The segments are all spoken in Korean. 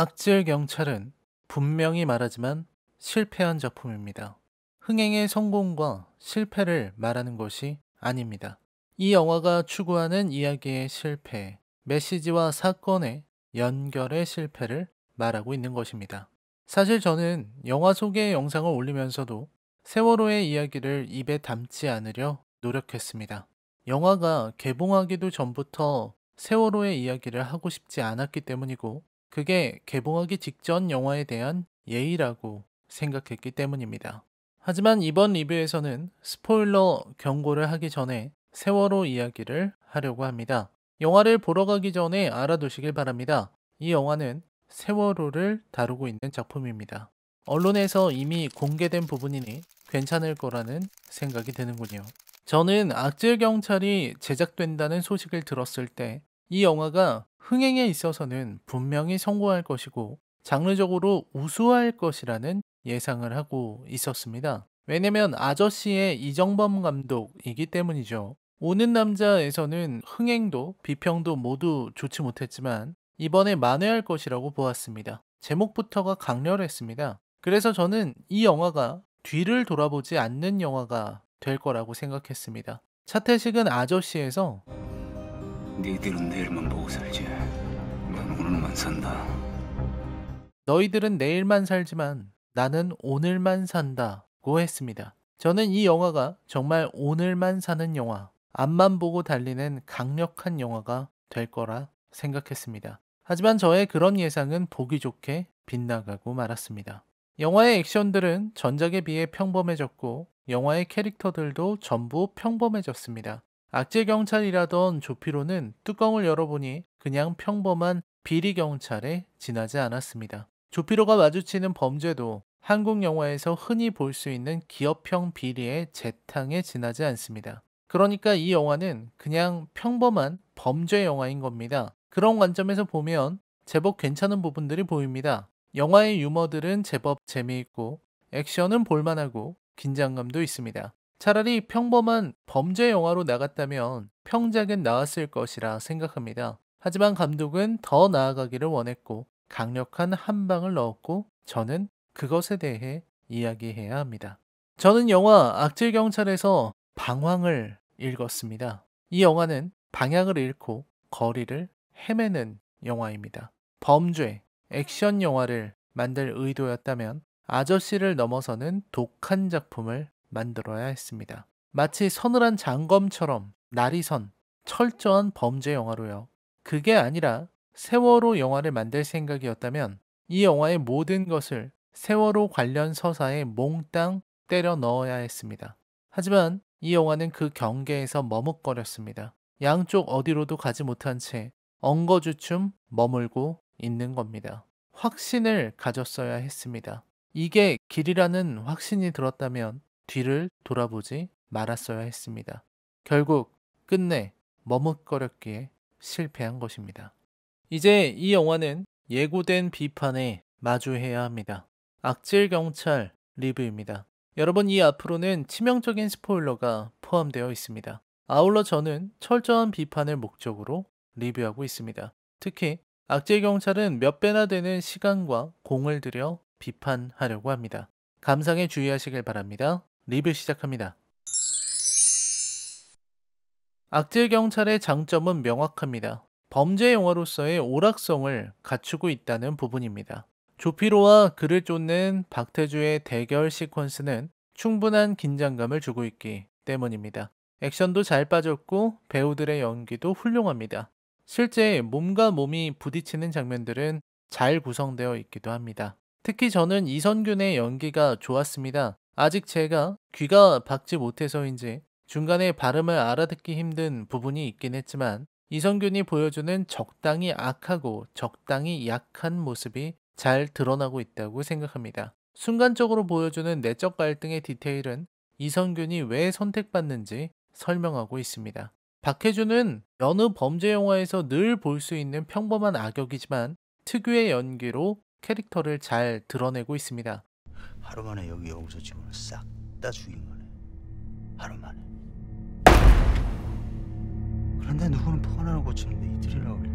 악질 경찰은 분명히 말하지만 실패한 작품입니다. 흥행의 성공과 실패를 말하는 것이 아닙니다. 이 영화가 추구하는 이야기의 실패, 메시지와 사건의 연결의 실패를 말하고 있는 것입니다. 사실 저는 영화 소개 영상을 올리면서도 세월호의 이야기를 입에 담지 않으려 노력했습니다. 영화가 개봉하기도 전부터 세월호의 이야기를 하고 싶지 않았기 때문이고, 그게 개봉하기 직전 영화에 대한 예의라고 생각했기 때문입니다. 하지만 이번 리뷰에서는 스포일러 경고를 하기 전에 세월호 이야기를 하려고 합니다. 영화를 보러 가기 전에 알아두시길 바랍니다. 이 영화는 세월호를 다루고 있는 작품입니다. 언론에서 이미 공개된 부분이니 괜찮을 거라는 생각이 드는군요. 저는 악질 경찰이 제작된다는 소식을 들었을 때 이 영화가 흥행에 있어서는 분명히 성공할 것이고 장르적으로 우수할 것이라는 예상을 하고 있었습니다. 왜냐면 아저씨의 이정범 감독이기 때문이죠. 오는 남자에서는 흥행도 비평도 모두 좋지 못했지만 이번에 만회할 것이라고 보았습니다. 제목부터가 강렬했습니다. 그래서 저는 이 영화가 뒤를 돌아보지 않는 영화가 될 거라고 생각했습니다. 차태식은 아저씨에서 니들은 내일만 보고 살지. 난 오늘만 산다. 너희들은 내일만 살지만 나는 오늘만 산다고 했습니다. 저는 이 영화가 정말 오늘만 사는 영화, 앞만 보고 달리는 강력한 영화가 될 거라 생각했습니다. 하지만 저의 그런 예상은 보기 좋게 빗나가고 말았습니다. 영화의 액션들은 전작에 비해 평범해졌고 영화의 캐릭터들도 전부 평범해졌습니다. 악질 경찰이라던 조피로는 뚜껑을 열어보니 그냥 평범한 비리 경찰에 지나지 않았습니다. 조피로가 마주치는 범죄도 한국 영화에서 흔히 볼 수 있는 기업형 비리의 재탕에 지나지 않습니다. 그러니까 이 영화는 그냥 평범한 범죄 영화인 겁니다. 그런 관점에서 보면 제법 괜찮은 부분들이 보입니다. 영화의 유머들은 제법 재미있고 액션은 볼만하고 긴장감도 있습니다. 차라리 평범한 범죄 영화로 나갔다면 평작은 나왔을 것이라 생각합니다. 하지만 감독은 더 나아가기를 원했고 강력한 한 방을 넣었고 저는 그것에 대해 이야기해야 합니다. 저는 영화 악질 경찰에서 방황을 읽었습니다. 이 영화는 방향을 잃고 거리를 헤매는 영화입니다. 범죄, 액션 영화를 만들 의도였다면 아저씨를 넘어서는 독한 작품을 만들어야 했습니다. 마치 서늘한 장검처럼 날이선 철저한 범죄 영화로요. 그게 아니라 세월호 영화를 만들 생각이었다면 이 영화의 모든 것을 세월호 관련 서사에 몽땅 때려 넣어야 했습니다. 하지만 이 영화는 그 경계에서 머뭇거렸습니다. 양쪽 어디로도 가지 못한 채 엉거주춤 머물고 있는 겁니다. 확신을 가졌어야 했습니다. 이게 길이라는 확신이 들었다면 뒤를 돌아보지 말았어야 했습니다. 결국 끝내 머뭇거렸기에 실패한 것입니다. 이제 이 영화는 예고된 비판에 마주해야 합니다. 악질 경찰 리뷰입니다. 여러분, 이 앞으로는 치명적인 스포일러가 포함되어 있습니다. 아울러 저는 철저한 비판을 목적으로 리뷰하고 있습니다. 특히 악질 경찰은 몇 배나 되는 시간과 공을 들여 비판하려고 합니다. 감상에 주의하시길 바랍니다. 리뷰 시작합니다. 악질 경찰의 장점은 명확합니다. 범죄 영화로서의 오락성을 갖추고 있다는 부분입니다. 조피로와 그를 쫓는 박태주의 대결 시퀀스는 충분한 긴장감을 주고 있기 때문입니다. 액션도 잘 빠졌고 배우들의 연기도 훌륭합니다. 실제 몸과 몸이 부딪히는 장면들은 잘 구성되어 있기도 합니다. 특히 저는 이선균의 연기가 좋았습니다. 아직 제가 귀가 박지 못해서인지 중간에 발음을 알아듣기 힘든 부분이 있긴 했지만 이선균이 보여주는 적당히 악하고 적당히 약한 모습이 잘 드러나고 있다고 생각합니다. 순간적으로 보여주는 내적 갈등의 디테일은 이선균이 왜 선택받는지 설명하고 있습니다. 박해준은 여느 범죄 영화에서 늘 볼 수 있는 평범한 악역이지만 특유의 연기로 캐릭터를 잘 드러내고 있습니다. 하루 만에 여기 여기서 직원을 싹 다 죽인 거네. 하루 만에. 그런데 누구는 폰 하나 고치는데 이틀이나 걸려.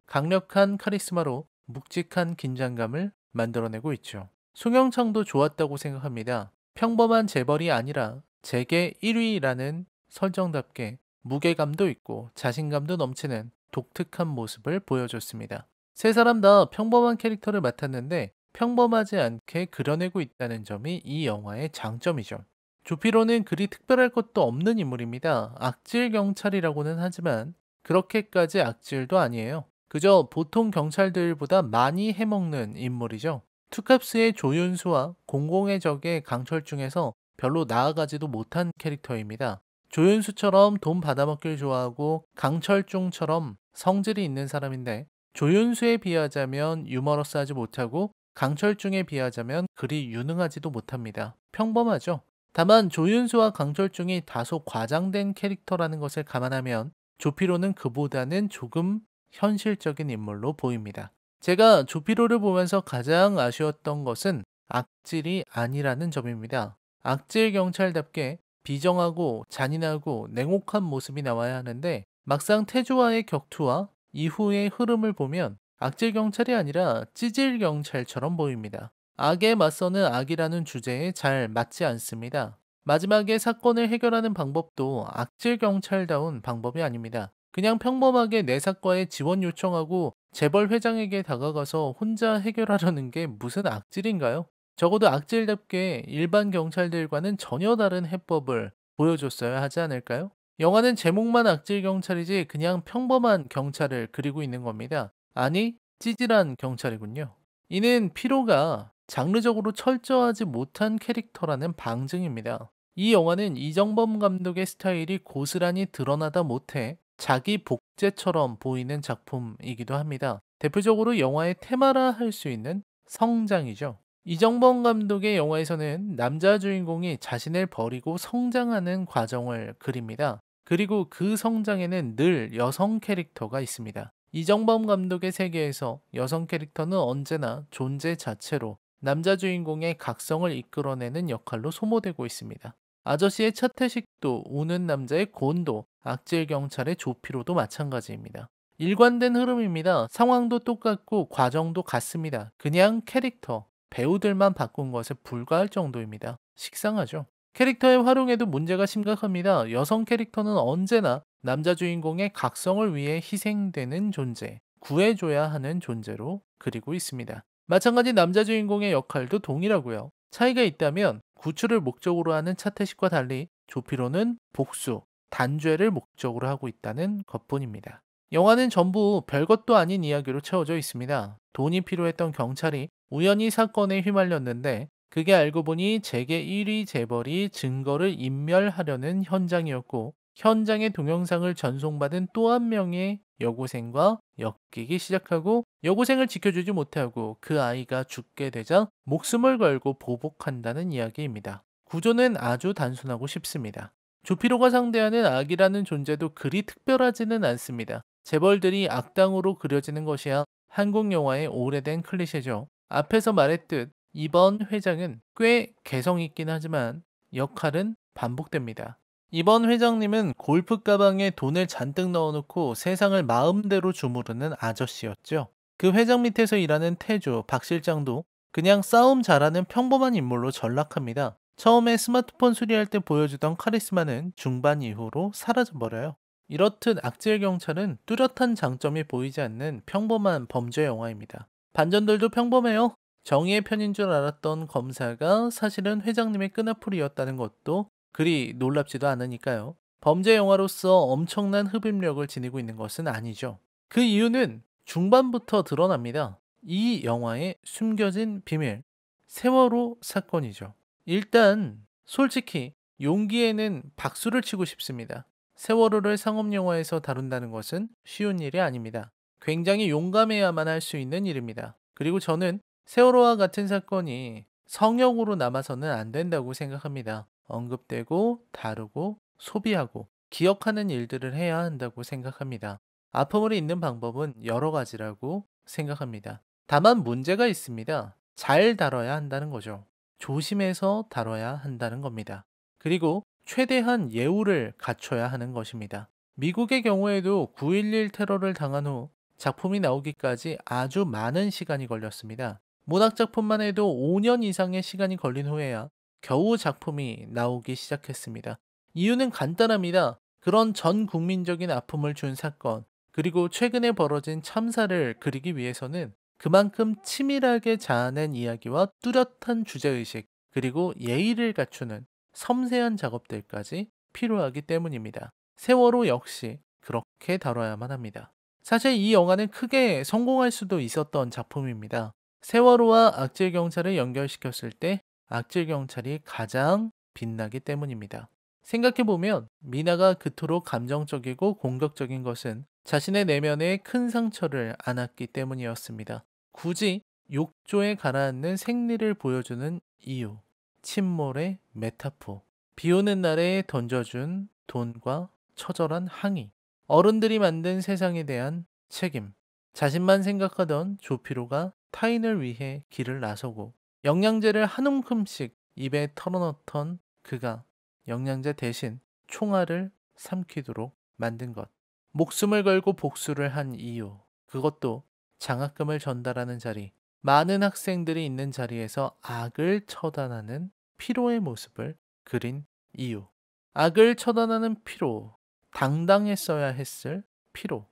강력한 카리스마로 묵직한 긴장감을 만들어내고 있죠. 송영창도 좋았다고 생각합니다. 평범한 재벌이 아니라 재계 1위라는 설정답게 무게감도 있고 자신감도 넘치는 독특한 모습을 보여줬습니다. 세 사람 다 평범한 캐릭터를 맡았는데 평범하지 않게 그려내고 있다는 점이 이 영화의 장점이죠. 조피로는 그리 특별할 것도 없는 인물입니다. 악질 경찰이라고는 하지만 그렇게까지 악질도 아니에요. 그저 보통 경찰들보다 많이 해먹는 인물이죠. 투캅스의 조윤수와 공공의 적의 강철중에서 별로 나아가지도 못한 캐릭터입니다. 조윤수처럼 돈 받아먹길 좋아하고 강철중처럼 성질이 있는 사람인데 조윤수에 비하자면 유머러스하지 못하고 강철중에 비하자면 그리 유능하지도 못합니다. 평범하죠. 다만 조윤수와 강철중이 다소 과장된 캐릭터라는 것을 감안하면 조피로는 그보다는 조금 현실적인 인물로 보입니다. 제가 조피로를 보면서 가장 아쉬웠던 것은 악질이 아니라는 점입니다. 악질 경찰답게 비정하고 잔인하고 냉혹한 모습이 나와야 하는데 막상 태조와의 격투와 이후의 흐름을 보면 악질 경찰이 아니라 찌질 경찰처럼 보입니다. 악에 맞서는 악이라는 주제에 잘 맞지 않습니다. 마지막에 사건을 해결하는 방법도 악질 경찰다운 방법이 아닙니다. 그냥 평범하게 내사과에 지원 요청하고 재벌 회장에게 다가가서 혼자 해결하려는 게 무슨 악질인가요? 적어도 악질답게 일반 경찰들과는 전혀 다른 해법을 보여줬어야 하지 않을까요? 영화는 제목만 악질 경찰이지 그냥 평범한 경찰을 그리고 있는 겁니다. 아니, 찌질한 경찰이군요. 이는 피로가 장르적으로 철저하지 못한 캐릭터라는 방증입니다. 이 영화는 이정범 감독의 스타일이 고스란히 드러나다 못해 자기 복제처럼 보이는 작품이기도 합니다. 대표적으로 영화의 테마라 할 수 있는 성장이죠. 이정범 감독의 영화에서는 남자 주인공이 자신을 버리고 성장하는 과정을 그립니다. 그리고 그 성장에는 늘 여성 캐릭터가 있습니다. 이정범 감독의 세계에서 여성 캐릭터는 언제나 존재 자체로 남자 주인공의 각성을 이끌어내는 역할로 소모되고 있습니다. 아저씨의 차태식도 우는 남자의 곤도 악질 경찰의 조피로도 마찬가지입니다. 일관된 흐름입니다. 상황도 똑같고 과정도 같습니다. 그냥 캐릭터, 배우들만 바꾼 것에 불과할 정도입니다. 식상하죠? 캐릭터의 활용에도 문제가 심각합니다. 여성 캐릭터는 언제나 남자 주인공의 각성을 위해 희생되는 존재, 구해줘야 하는 존재로 그리고 있습니다. 마찬가지 남자 주인공의 역할도 동일하고요. 차이가 있다면 구출을 목적으로 하는 차태식과 달리 조피로는 복수, 단죄를 목적으로 하고 있다는 것뿐입니다. 영화는 전부 별것도 아닌 이야기로 채워져 있습니다. 돈이 필요했던 경찰이 우연히 사건에 휘말렸는데 그게 알고 보니 재계 1위 재벌이 증거를 인멸하려는 현장이었고 현장의 동영상을 전송받은 또 한 명의 여고생과 엮이기 시작하고 여고생을 지켜주지 못하고 그 아이가 죽게 되자 목숨을 걸고 보복한다는 이야기입니다. 구조는 아주 단순하고 쉽습니다. 조피로가 상대하는 악이라는 존재도 그리 특별하지는 않습니다. 재벌들이 악당으로 그려지는 것이야 한국 영화의 오래된 클리셰죠. 앞에서 말했듯 이번 회장은 꽤 개성 있긴 하지만 역할은 반복됩니다. 이번 회장님은 골프 가방에 돈을 잔뜩 넣어놓고 세상을 마음대로 주무르는 아저씨였죠. 그 회장 밑에서 일하는 태조, 박 실장도 그냥 싸움 잘하는 평범한 인물로 전락합니다. 처음에 스마트폰 수리할 때 보여주던 카리스마는 중반 이후로 사라져버려요. 이렇듯 악질 경찰은 뚜렷한 장점이 보이지 않는 평범한 범죄 영화입니다. 반전들도 평범해요. 정의의 편인 줄 알았던 검사가 사실은 회장님의 끈앞풀이였다는 것도 그리 놀랍지도 않으니까요. 범죄 영화로서 엄청난 흡입력을 지니고 있는 것은 아니죠. 그 이유는 중반부터 드러납니다. 이 영화의 숨겨진 비밀, 세월호 사건이죠. 일단 솔직히 용기에는 박수를 치고 싶습니다. 세월호를 상업영화에서 다룬다는 것은 쉬운 일이 아닙니다. 굉장히 용감해야만 할 수 있는 일입니다. 그리고 저는 세월호와 같은 사건이 성역으로 남아서는 안 된다고 생각합니다. 언급되고 다루고 소비하고 기억하는 일들을 해야 한다고 생각합니다. 아픔을 잊는 방법은 여러 가지라고 생각합니다. 다만 문제가 있습니다. 잘 다뤄야 한다는 거죠. 조심해서 다뤄야 한다는 겁니다. 그리고 최대한 예우를 갖춰야 하는 것입니다. 미국의 경우에도 9.11 테러를 당한 후 작품이 나오기까지 아주 많은 시간이 걸렸습니다. 문학작품만 해도 5년 이상의 시간이 걸린 후에야 겨우 작품이 나오기 시작했습니다. 이유는 간단합니다. 그런 전 국민적인 아픔을 준 사건, 그리고 최근에 벌어진 참사를 그리기 위해서는 그만큼 치밀하게 자아낸 이야기와 뚜렷한 주제의식, 그리고 예의를 갖추는 섬세한 작업들까지 필요하기 때문입니다. 세월호 역시 그렇게 다뤄야만 합니다. 사실 이 영화는 크게 성공할 수도 있었던 작품입니다. 세월호와 악질경찰을 연결시켰을 때 악질경찰이 가장 빛나기 때문입니다. 생각해보면 미나가 그토록 감정적이고 공격적인 것은 자신의 내면에 큰 상처를 안았기 때문이었습니다. 굳이 욕조에 가라앉는 생리를 보여주는 이유, 침몰의 메타포, 비 오는 날에 던져준 돈과 처절한 항의, 어른들이 만든 세상에 대한 책임, 자신만 생각하던 조피로가 타인을 위해 길을 나서고 영양제를 한 움큼씩 입에 털어넣던 그가 영양제 대신 총알을 삼키도록 만든 것, 목숨을 걸고 복수를 한 이유, 그것도 장학금을 전달하는 자리, 많은 학생들이 있는 자리에서 악을 처단하는 피로의 모습을 그린 이유, 악을 처단하는 피로, 당당했어야 했을 피로,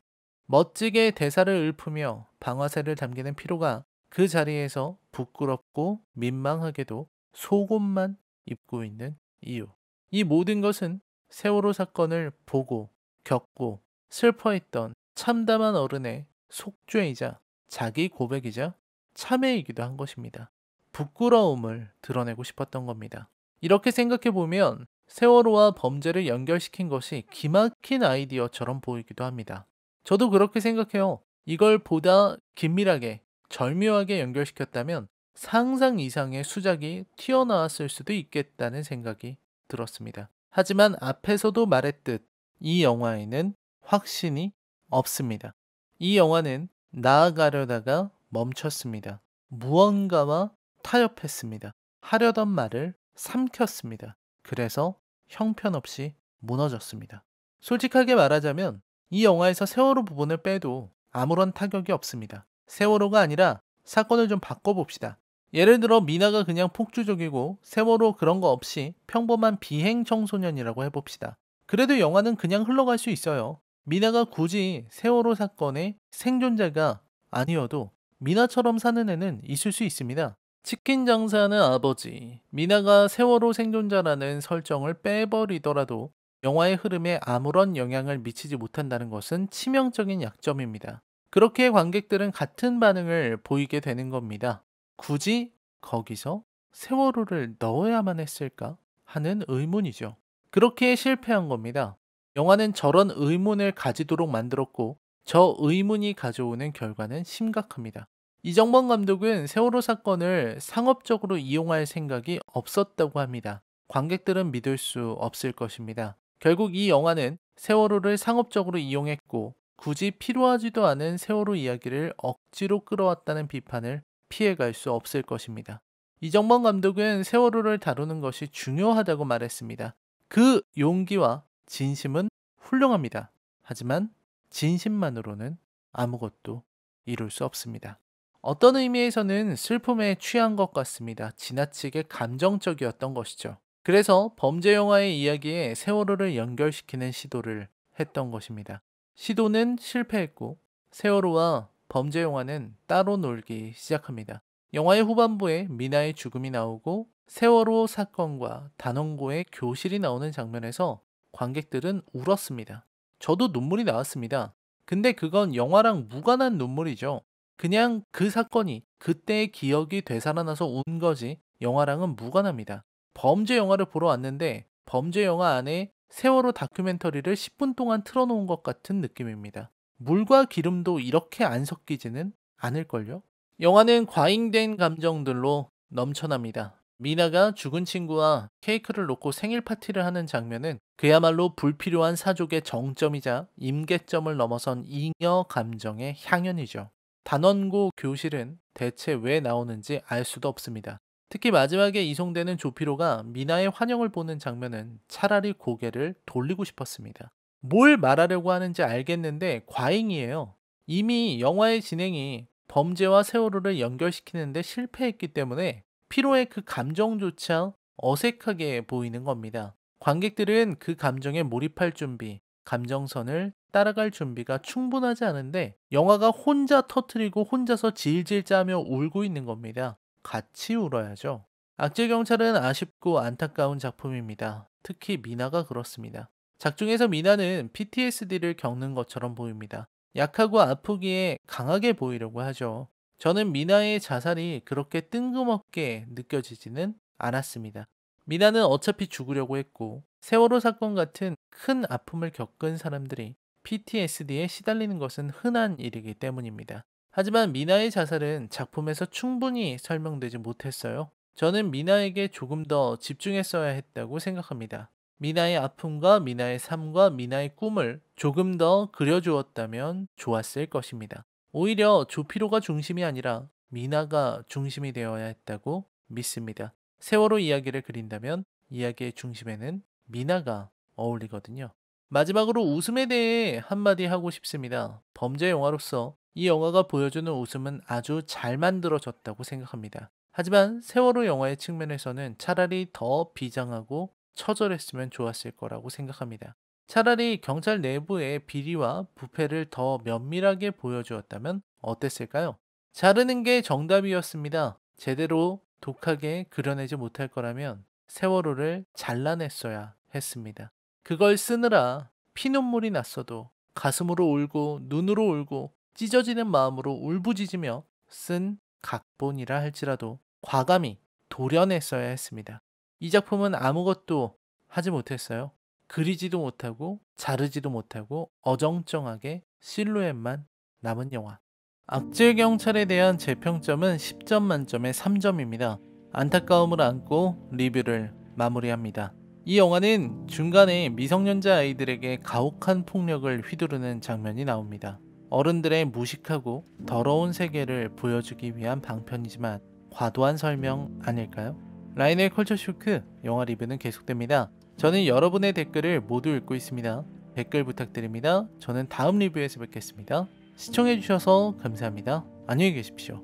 멋지게 대사를 읊으며 방아쇠를 당기는 피로가 그 자리에서 부끄럽고 민망하게도 속옷만 입고 있는 이유. 이 모든 것은 세월호 사건을 보고 겪고 슬퍼했던 참담한 어른의 속죄이자 자기 고백이자 참회이기도 한 것입니다. 부끄러움을 드러내고 싶었던 겁니다. 이렇게 생각해 보면 세월호와 범죄를 연결시킨 것이 기막힌 아이디어처럼 보이기도 합니다. 저도 그렇게 생각해요. 이걸 보다 긴밀하게, 절묘하게 연결시켰다면 상상 이상의 수작이 튀어나왔을 수도 있겠다는 생각이 들었습니다. 하지만 앞에서도 말했듯 이 영화에는 확신이 없습니다. 이 영화는 나아가려다가 멈췄습니다. 무언가와 타협했습니다. 하려던 말을 삼켰습니다. 그래서 형편없이 무너졌습니다. 솔직하게 말하자면 이 영화에서 세월호 부분을 빼도 아무런 타격이 없습니다. 세월호가 아니라 사건을 좀 바꿔봅시다. 예를 들어 미나가 그냥 폭주족이고 세월호 그런 거 없이 평범한 비행 청소년이라고 해봅시다. 그래도 영화는 그냥 흘러갈 수 있어요. 미나가 굳이 세월호 사건의 생존자가 아니어도 미나처럼 사는 애는 있을 수 있습니다. 치킨 장사하는 아버지, 미나가 세월호 생존자라는 설정을 빼버리더라도 영화의 흐름에 아무런 영향을 미치지 못한다는 것은 치명적인 약점입니다. 그렇게 관객들은 같은 반응을 보이게 되는 겁니다. 굳이 거기서 세월호를 넣어야만 했을까 하는 의문이죠. 그렇게 실패한 겁니다. 영화는 저런 의문을 가지도록 만들었고 저 의문이 가져오는 결과는 심각합니다. 이정범 감독은 세월호 사건을 상업적으로 이용할 생각이 없었다고 합니다. 관객들은 믿을 수 없을 것입니다. 결국 이 영화는 세월호를 상업적으로 이용했고 굳이 필요하지도 않은 세월호 이야기를 억지로 끌어왔다는 비판을 피해갈 수 없을 것입니다. 이정범 감독은 세월호를 다루는 것이 중요하다고 말했습니다. 그 용기와 진심은 훌륭합니다. 하지만 진심만으로는 아무것도 이룰 수 없습니다. 어떤 의미에서는 슬픔에 취한 것 같습니다. 지나치게 감정적이었던 것이죠. 그래서 범죄 영화의 이야기에 세월호를 연결시키는 시도를 했던 것입니다. 시도는 실패했고 세월호와 범죄 영화는 따로 놀기 시작합니다. 영화의 후반부에 미나의 죽음이 나오고 세월호 사건과 단원고의 교실이 나오는 장면에서 관객들은 울었습니다. 저도 눈물이 나왔습니다. 근데 그건 영화랑 무관한 눈물이죠. 그냥 그 사건이 그때의 기억이 되살아나서 운 거지 영화랑은 무관합니다. 범죄 영화를 보러 왔는데 범죄 영화 안에 세월호 다큐멘터리를 10분 동안 틀어놓은 것 같은 느낌입니다. 물과 기름도 이렇게 안 섞이지는 않을걸요? 영화는 과잉된 감정들로 넘쳐납니다. 미나가 죽은 친구와 케이크를 놓고 생일 파티를 하는 장면은 그야말로 불필요한 사족의 정점이자 임계점을 넘어선 잉여 감정의 향연이죠. 단원고 교실은 대체 왜 나오는지 알 수도 없습니다. 특히 마지막에 이송되는 조피로가 미나의 환영을 보는 장면은 차라리 고개를 돌리고 싶었습니다. 뭘 말하려고 하는지 알겠는데 과잉이에요. 이미 영화의 진행이 범죄와 세월호를 연결시키는데 실패했기 때문에 피로의 그 감정조차 어색하게 보이는 겁니다. 관객들은 그 감정에 몰입할 준비, 감정선을 따라갈 준비가 충분하지 않은데 영화가 혼자 터트리고 혼자서 질질 짜며 울고 있는 겁니다. 같이 울어야죠. 악질 경찰은 아쉽고 안타까운 작품입니다. 특히 미나가 그렇습니다. 작중에서 미나는 PTSD를 겪는 것처럼 보입니다. 약하고 아프기에 강하게 보이려고 하죠. 저는 미나의 자살이 그렇게 뜬금없게 느껴지지는 않았습니다. 미나는 어차피 죽으려고 했고, 세월호 사건 같은 큰 아픔을 겪은 사람들이 PTSD에 시달리는 것은 흔한 일이기 때문입니다. 하지만 미나의 자살은 작품에서 충분히 설명되지 못했어요. 저는 미나에게 조금 더 집중했어야 했다고 생각합니다. 미나의 아픔과 미나의 삶과 미나의 꿈을 조금 더 그려주었다면 좋았을 것입니다. 오히려 조피로가 중심이 아니라 미나가 중심이 되어야 했다고 믿습니다. 세월호 이야기를 그린다면 이야기의 중심에는 미나가 어울리거든요. 마지막으로 웃음에 대해 한마디 하고 싶습니다. 범죄 영화로서 이 영화가 보여주는 웃음은 아주 잘 만들어졌다고 생각합니다. 하지만 세월호 영화의 측면에서는 차라리 더 비장하고 처절했으면 좋았을 거라고 생각합니다. 차라리 경찰 내부의 비리와 부패를 더 면밀하게 보여주었다면 어땠을까요? 자르는 게 정답이었습니다. 제대로 독하게 그려내지 못할 거라면 세월호를 잘라냈어야 했습니다. 그걸 쓰느라 피눈물이 났어도 가슴으로 울고 눈으로 울고 찢어지는 마음으로 울부짖으며 쓴 각본이라 할지라도 과감히 도려냈어야 했습니다. 이 작품은 아무것도 하지 못했어요. 그리지도 못하고 자르지도 못하고 어정쩡하게 실루엣만 남은 영화. 악질 경찰에 대한 제 평점은 10점 만점에 3점입니다. 안타까움을 안고 리뷰를 마무리합니다. 이 영화는 중간에 미성년자 아이들에게 가혹한 폭력을 휘두르는 장면이 나옵니다. 어른들의 무식하고 더러운 세계를 보여주기 위한 방편이지만 과도한 설명 아닐까요? 라인의 컬처 쇼크 영화 리뷰는 계속됩니다. 저는 여러분의 댓글을 모두 읽고 있습니다. 댓글 부탁드립니다. 저는 다음 리뷰에서 뵙겠습니다. 시청해주셔서 감사합니다. 안녕히 계십시오.